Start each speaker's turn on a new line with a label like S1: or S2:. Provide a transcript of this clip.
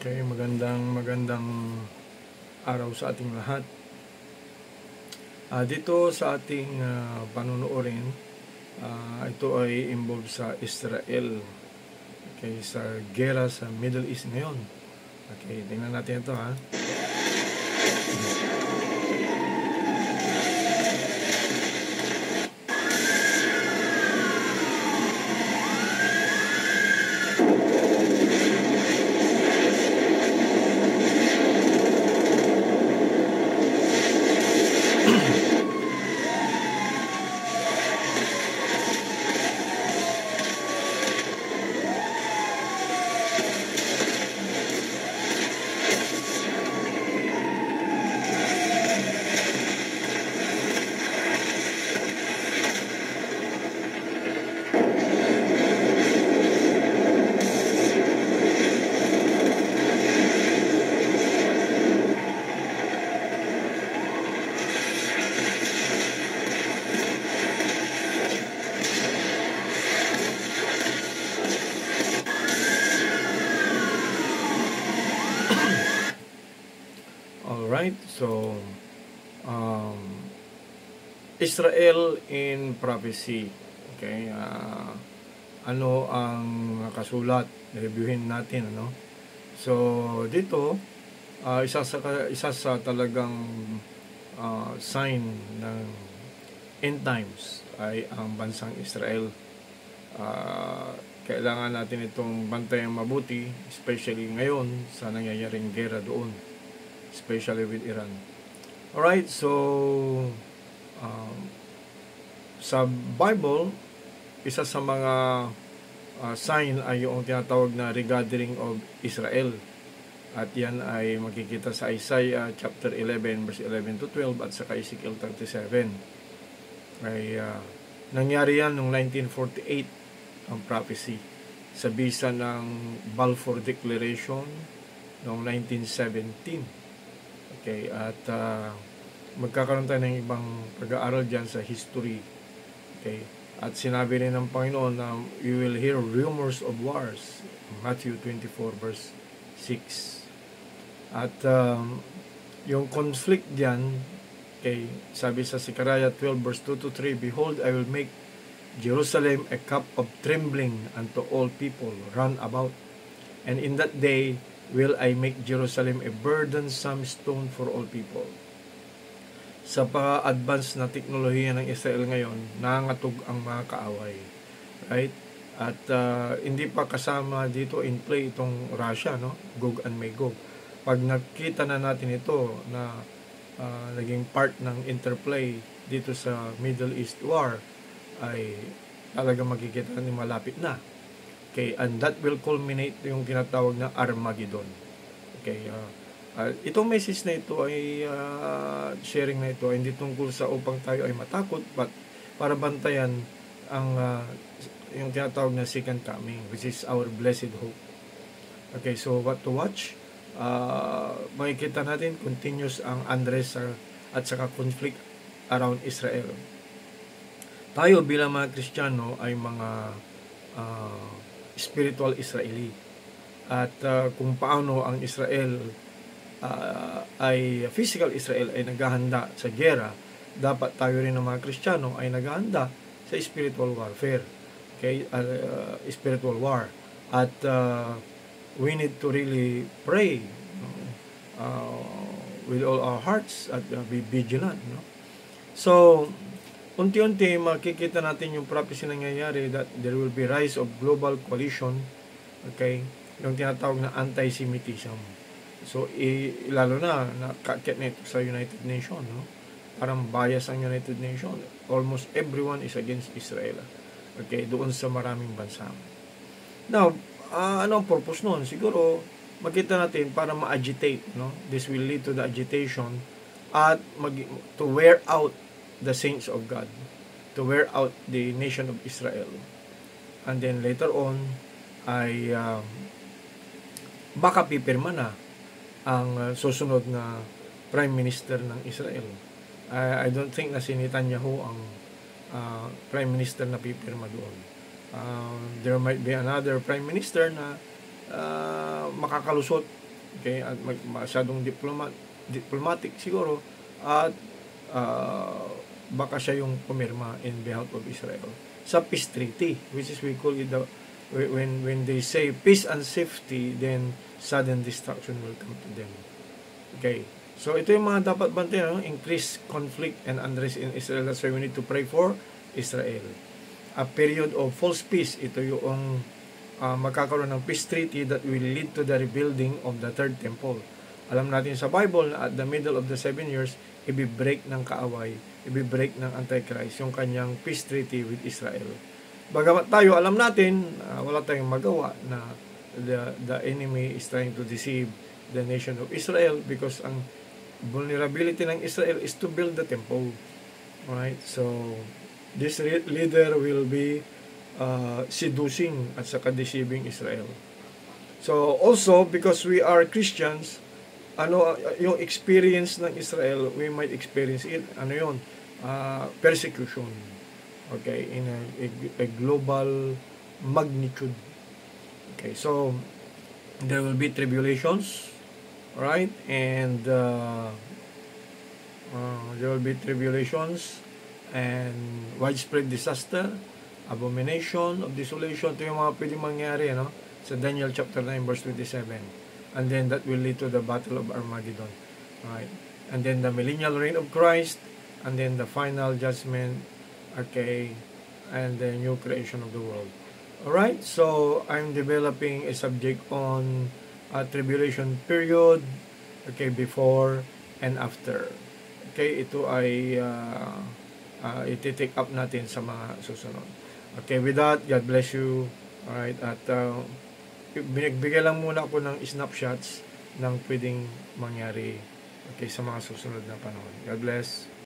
S1: Okay, magandang araw sa ating lahat. Dito sa ating panunuorin, ito ay involved sa Israel. Okay, sa gera sa Middle East ngayon. Okay, tingnan natin ito ha. Alright, so Israel in prophecy. Okay, ano ang nakasulat? Reviewin natin, ano? So dito, isa sa talagang sign ng end times ay ang bansang Israel. Kailangan natin itong bantayan mabuti, especially ngayon sa nangyayaring gera doon, especially with Iran. Alright, so sa Bible, isa sa mga sign ay yung tinatawag na regathering of Israel. At yan ay makikita sa Isaiah chapter 11 verse 11 to 12 at saka Ezekiel 37. Ay nangyari yan noong 1948 ang prophecy sa bisa ng Balfour Declaration noong 1917. Okay, at magkakaroon tayo ng ibang pag-aaral dyan sa history. Okay, at sinabi rin ng Panginoon na you will hear rumors of wars, Matthew 24 verse 6. At yung conflict dyan, okay, sabi sa Zechariah 12 verse 2 to 3, behold, I will make Jerusalem a cup of trembling unto all people run about, and in that day will I make Jerusalem a burdensome stone for all people. Sa pa-advance na teknolohiya ng Israel ngayon, nangangatog ang mga kaaway. Right? At hindi pa kasama dito in play itong Russia, no? Gog and Magog. Pag nakita na natin ito na naging part ng interplay dito sa Middle East War, ay talaga makikita ni malapit na. Okay, and that will culminate yung tinatawag na Armageddon. Okay, itong message na ito ay sharing na ito, hindi tungkol sa upang tayo ay matakot, but para bantayan ang yung tinatawag na second coming, which is our blessed hope. Okay, so what to watch? Makikita natin continuous ang unrest at saka conflict around Israel. Tayo bilang mga Kristiyano ay mga spiritual Israeli. At kung paano ang Israel ay physical Israel ay naghahanda sa gera, dapat tayo rin ng mga Kristiyano ay naghahanda sa spiritual warfare. Okay, spiritual war. At we need to really pray with all our hearts at be vigilant, no? So unti-unti makikita natin yung prophecy na nangyayari that there will be rise of global coalition, okay, yung tinatawag na anti-Semitism. So lalo na nakakit na ito sa United Nations, no? Parang bias ang United Nations. Almost everyone is against Israel. Okay, doon sa maraming bansa. Now, ano ang purpose noon? Siguro makita natin para ma-agitate, no? This will lead to the agitation at to wear out the saints of God, to wear out the nation of Israel. And then later on ay baka pipirma na ang susunod na Prime Minister ng Israel. I don't think na si Netanyahu ang Prime Minister na pipirma doon. There might be another Prime Minister na makakalusot Okay, at masyadong diplomatic siguro, at baka siya yung pumirma in behalf of Israel sa peace treaty, which is we call it when they say peace and safety, then sudden destruction will come to them. Okay, so ito yung mga dapat bantayan, increased conflict and unrest in Israel. That's why we need to pray for Israel. A period of false peace, ito yung magkakaroon ng peace treaty that will lead to the rebuilding of the third temple. Alam natin sa Bible na at the middle of the 7 years, i-break ng kaaway, i-break ng Antichrist yung kanyang peace treaty with Israel. Bagamat tayo, alam natin, wala tayong magawa na the enemy is trying to deceive the nation of Israel, because ang vulnerability ng Israel is to build the temple. Alright? So, this leader will be seducing at saka deceiving Israel. So, also, because we are Christians, yung experience ng Israel, we might experience it, persecution. Okay, in a global magnitude. Okay, so there will be tribulations, right? And there will be tribulations and widespread disaster, abomination of desolation. Ito yung mga pwedeng mangyari, sa Daniel chapter 9 verse 27. And then that will lead to the battle of Armageddon, right? And then the millennial reign of Christ, and then the final judgment, okay, and the new creation of the world. Alright, so I'm developing a subject on tribulation period, okay, before and after. Okay, ito ay iti-take up natin sa mga susunod. Okay, with that, God bless you. Alright, at bigay lang muna ako ng snapshots ng pwedeng mangyari, okay, sa mga susunod na panahon. God bless.